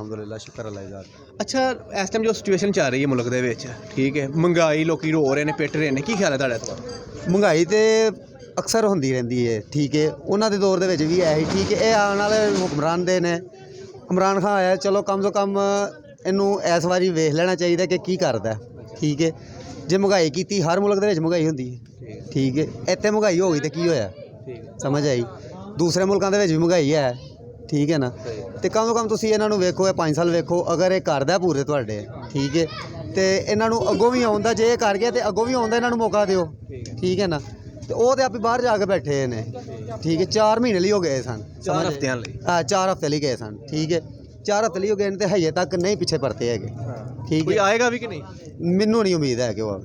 अलहमदुलिल्लाह शुक्र अल्लाह दा। अच्छा इस टाइम जो सिचुएशन चल रही है मुल्क दे विच, ठीक है, महंगाई लोकी रो रहे ने, पिट रहे ने, की ख्याल है तुहाडा इस बारे? महंगाई तो अक्सर होंदी रहंदी है, ठीक है, उन्होंने दौर दे विच भी है ही, ठीक है। ये आने वाले हुक्मरान दे ने, इमरान खान आया, चलो कम तो कम इनू इस बारी वेख लेना चाहिए कि की करदा, ठीक है। जे महंगाई की हर मुल्क दे विच महंगाई होंदी है, ठीक है, इत्थे महंगाई हो गई तो की होया, समझ आई। दूसरे मुल्कों के भी महंगाई है, ठीक है ना। तो कम तो कम तुम इन्हों वेखो, 5 साल वेखो, अगर ये करदा पूरे तुहाडे, ठीक है, तो इन्हों अगों भी आउंदा, जे कर गया तो अगों भी आउंदा, इन्हों मौका दिओ, ठीक है ना। तो वो तो आप बाहर जाके बैठे ने, ठीक है, 4 महीने लिए हो गए सन, 4 हफ्तियां लई, हाँ 4 हफ्ते लिए गए सन, ठीक है, 4 हफ्ते लिए हो गए तो हजे तक नहीं पिछे परते है, ठीक कोई है। आएगा भी कि नहीं? मैनू नहीं उम्मीद है कि वो आए,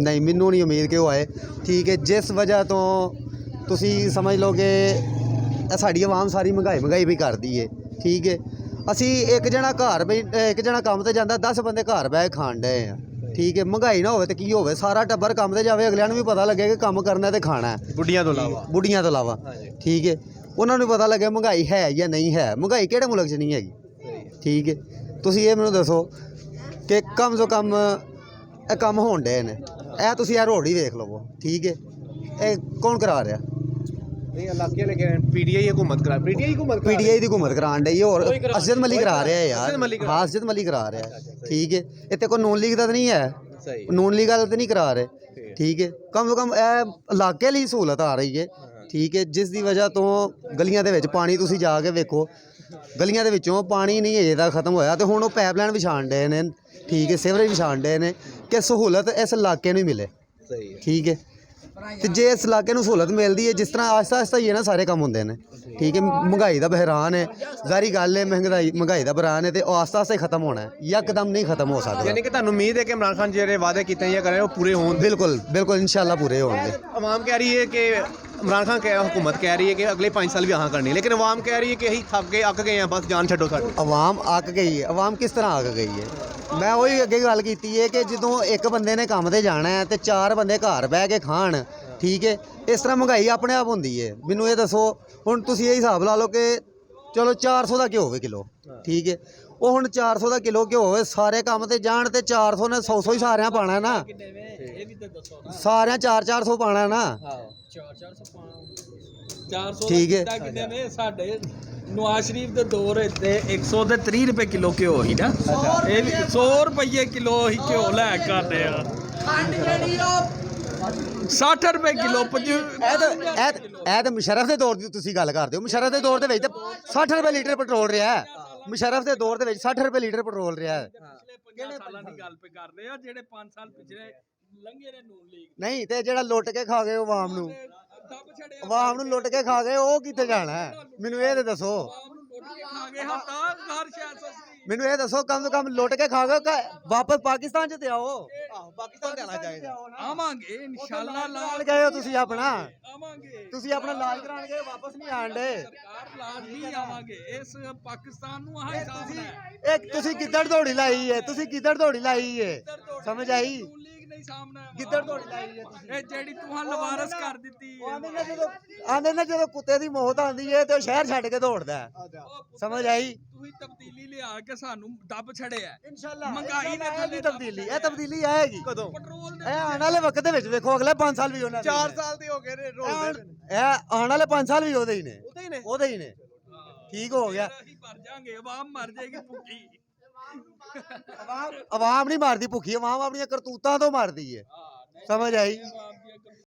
नहीं मैनू नहीं उम्मीद कि वो आए, ठीक है। जिस वजह तो तुसी समझ लो कि साड़ी आवाम सारी महंगाई भी करती है, ठीक है। असी एक जना घर एक जना काम ते जांदा, 10 बंदे घर बह खाण डे हैं, ठीक है। महंगाई ना होवे तो की होवे, सारा टब्बर काम ते जावे, अगलियां नूं भी पता लगे कि काम करना ते खाना है, बुढ़ियां तो अलावा, बुढ़ियां तो अलावा, ठीक है। उन्होंने भी पता लगे महंगाई है या नहीं है, महंगाई किहड़े मुल्क च नहीं हैगी, ठीक है। तुसीं ये मैनूं दसो कि कम तो कम ਇਹ ਕੰਮ ਹੋਣ ਡੇ ਨੇ, ਇਹ ਤੁਸੀਂ ਇਹ ਰੋਡ ਹੀ ਵੇਖ ਲਵੋ, ਠੀਕ ਹੈ। ਇਹ ਕੌਣ ਕਰਾ ਰਿਹਾ? नहीं इलाके लेकिन पीटीआई हुकूमत करा, पीटीआई ਦੀ हुकूमत कराण ਡਈ, और असजद मलिक करा रहा है यार, हाँ असजद मलिक करा रहा है, ठीक है। इतने कोई नून लीग का तो नहीं है, नून लीग वाले तो नहीं करा रहे, ठीक है। कम तो कम इलाके ਲਈ सहूलत आ रही है, ठीक है। जिस ਦੀ ਵਜ੍ਹਾ ਤੋਂ ਗਲੀਆਂ ਦੇ ਵਿੱਚ ਪਾਣੀ ਤੁਸੀਂ ਜਾ ਕੇ ਵੇਖੋ, ਗਲੀਆਂ ਦੇ ਵਿੱਚੋਂ ਪਾਣੀ ਨਹੀਂ ਅਜੇ ਤੱਕ ਖਤਮ ਹੋਇਆ, ਤੇ ਹੁਣ ਉਹ ਪਾਈਪਲਾਈਨ ਵਿਛਾਣ ਡੇ ਨੇ, ਠੀਕ ਹੈ, ਸੀਵਰੇਜ ਵਿਛਾਣ ਡੇ ਨੇ ਕਿ ਸਹੂਲਤ ਇਸ ਇਲਾਕੇ ਨੂੰ ਮਿਲੇ, ਠੀਕ ਹੈ। ਤੇ ਜੇ ਇਸ ਇਲਾਕੇ ਨੂੰ ਸਹੂਲਤ ਮਿਲਦੀ ਹੈ, ਜਿਸ ਤਰ੍ਹਾਂ ਆਸਤਾ ਆਸਤਾ ਹੀ ਹੈ ਨਾ ਸਾਰੇ ਕੰਮ ਹੁੰਦੇ ਨੇ, ਠੀਕ ਹੈ। ਮਹਿੰਗਾਈ ਦਾ ਬਹਿਰਾਨ ਹੈ, ਜ਼ਾਰੀ ਗੱਲ ਹੈ, ਮਹਿੰਗਾਈ ਦਾ ਬਹਿਰਾਨ ਹੈ, ਤੇ ਉਹ ਆਸਤਾ ਆਸਤਾ ਹੀ ਖਤਮ ਹੋਣਾ ਹੈ, ਯਕਦਮ ਨਹੀਂ ਖਤਮ ਹੋ ਸਕਦਾ। यानी कि ਤੁਹਾਨੂੰ ਉਮੀਦ ਹੈ ਕਿ ਇਮਰਾਨ ਖਾਨ ਜਿਹੜੇ ਵਾਅਦੇ ਕੀਤੇ ਜਾਂ ਕਰ ਰਹੇ ਉਹ ਪੂਰੇ ਹੋਣ? ਬਿਲकुल ਬਿਲकुल इंशाल्लाह पूरे होंगे। आवाम कह रही है कि इमरान खान कह हुकूमत कह रही है कि अगले 5 साल भी यहाँ करनी है, लेकिन आवाम कह रही है कि अक गए हैं, बस जान छड्डो साडी। आवाम अक गई है, आवाम किस तरह अक गई है? मैं वही अगे गल की है कि जो एक बंदे ने काम ते जाना है तो 4 बंदे घर बह के खाण, ठीक है। इस तरह महंगाई अपने आप होंदी है। मैनू ये दसो हुण तुसीं ये हिसाब ला लो कि चलो 400 का घ्यो होवे किलो, ठीक है। वो हुण 400 का किलो घ्यो होवे, सारे काम ते जाण ते 400 ने 100 ही सारियां पाना ना, सारियां 400 पाना ना, 400 ठीक है। नवाज शरीफ के दौर 130 रुपए किलो घ्यो ही ना, 100 रुपये किलो ही घ्यो लैके आने 60 रुपए किलो। ਇਹ ਤਾਂ ਮੁਸ਼ਰਫ ਦੇ ਦੌਰ ਦੀ ਤੁਸੀਂ ਗੱਲ ਕਰਦੇ ਹੋ। ਮੁਸ਼ਰਫ ਦੇ ਦੌਰ ਦੇ ਵਿੱਚ ਤਾਂ 60 ਰੁਪਏ ਲੀਟਰ ਪੈਟਰੋਲ ਰਿਹਾ ਹੈ। ਮੁਸ਼ਰਫ ਦੇ ਦੌਰ ਦੇ ਵਿੱਚ 60 ਰੁਪਏ ਲੀਟਰ ਪੈਟਰੋਲ ਰਿਹਾ ਹੈ। पिछले 50 साल की गल पे कर रहे हैं, जेडे 5 साल पिछले लंघे ने नून लीग ਨਹੀਂ ਤੇ ਜਿਹੜਾ ਲੁੱਟ ਕੇ ਖਾ ਗਏ ਆਵਾਮ ਨੂੰ, दब छड़े ਆਵਾਮ ਨੂੰ ਲੁੱਟ ਕੇ ਖਾ ਗਏ, ਉਹ ਕਿੱਥੇ ਜਾਣਾ ਹੈ? ਮੈਨੂੰ ਇਹ ਤੇ ਦੱਸੋ, खा गए हफ्ता हर शहर सस्ती। ਮੈਨੂੰ ਇਹ ਦੱਸੋ ਕਮ ਤੋਂ ਕਮ ਲੁੱਟ ਕੇ ਖਾ ਗਏ, ਵਾਪਸ ਪਾਕਿਸਤਾਨ ਚ ਤੇ ਆਓ। ਪਾਕਿਸਤਾਨ ਤੇ ਆਣਾ ਚਾਹੀਦਾ। आवांगे इंशाल्लाह ਲਾਲ ਗਏ ਹੋ ਤੁਸੀਂ ਆਪਣਾ, आवांगे ਤੁਸੀਂ ਆਪਣਾ ਇਲਾਜ ਕਰਾਉਣ ਗਏ, ਵਾਪਸ ਨਹੀਂ ਆਣ ਡੇ। सरकार लाज भी आवांगे इस पाकिस्तान नु हां हिसाब है। ਇਹ ਤੁਸੀਂ ਗਿੱਦੜ ਦੌੜੀ ਲਾਈ ਹੈ, ਤੁਸੀਂ ਗਿੱਦੜ ਦੌੜੀ ਲਾਈ ਹੈ, ਸਮਝ ਆਈ? नून लीग नहीं सामने ਗਿੱਦੜ ਦੌੜੀ ਲਾਈ ਹੈ ਤੁਸੀਂ। ए जेडी तुहां लवारस कर दित्ती है। ਆਂਦੇ ਨੇ ਜਦੋਂ ਕੁੱਤੇ ਦੀ ਮੌਤ ਆਉਂਦੀ ਹੈ ਤੇ ਉਹ ਸ਼ਹਿਰ ਛੱਡ ਕੇ ਦੌੜਦਾ ਹੈ, ਸਮਝ ਆਈ? ਤੁਸੀਂ ਤਬਦੀਲੀ ਲਿਆ ਕੇ ਸਾਨੂੰ ਦੱਬ ਛੜਿਆ। ਇਨਸ਼ਾਅੱਲਾ ਮਹਿੰਗਾਈ ਨੇ ਆਏਗੀ ਤਬਦੀਲੀ, ਇਹ ਤਬਦੀਲੀ ਆਏਗੀ ਕਦੋਂ? ਪੈਟਰੋਲ ਇਹ ਆਉਣ ਵਾਲੇ ਵਕਤ ਦੇ ਵਿੱਚ ਵੇਖੋ, ਅਗਲੇ 5 ਸਾਲ ਵੀ ਉਹਨਾਂ ਦੇ 4 ਸਾਲ ਦੇ ਹੋ ਗਏ ਨੇ ਰੋਲ ਇਹ ਆਉਣ ਵਾਲੇ 5 ਸਾਲ ਵੀ ਉਹਦੇ ਹੀ ਨੇ, ਉਹਦੇ ਹੀ ਨੇ। ਉਹਦੇ ਹੀ ਨੇ, ਠੀਕ ਹੋ ਗਿਆ। ਅਸੀਂ ਮਰ ਜਾਾਂਗੇ, ਆਵਾਮ ਮਰ ਜਾਏਗੀ ਭੁੱਖੀ। ਆਵਾਮ ਨਹੀਂ ਮਾਰਦੀ ਭੁੱਖੀ, ਆਵਾਮ ਆਪਣੀਆਂ ਕਰਤੂਤਾਂ ਤੋਂ ਮਾਰਦੀ ਹੈ, ਸਮਝ ਆਈ?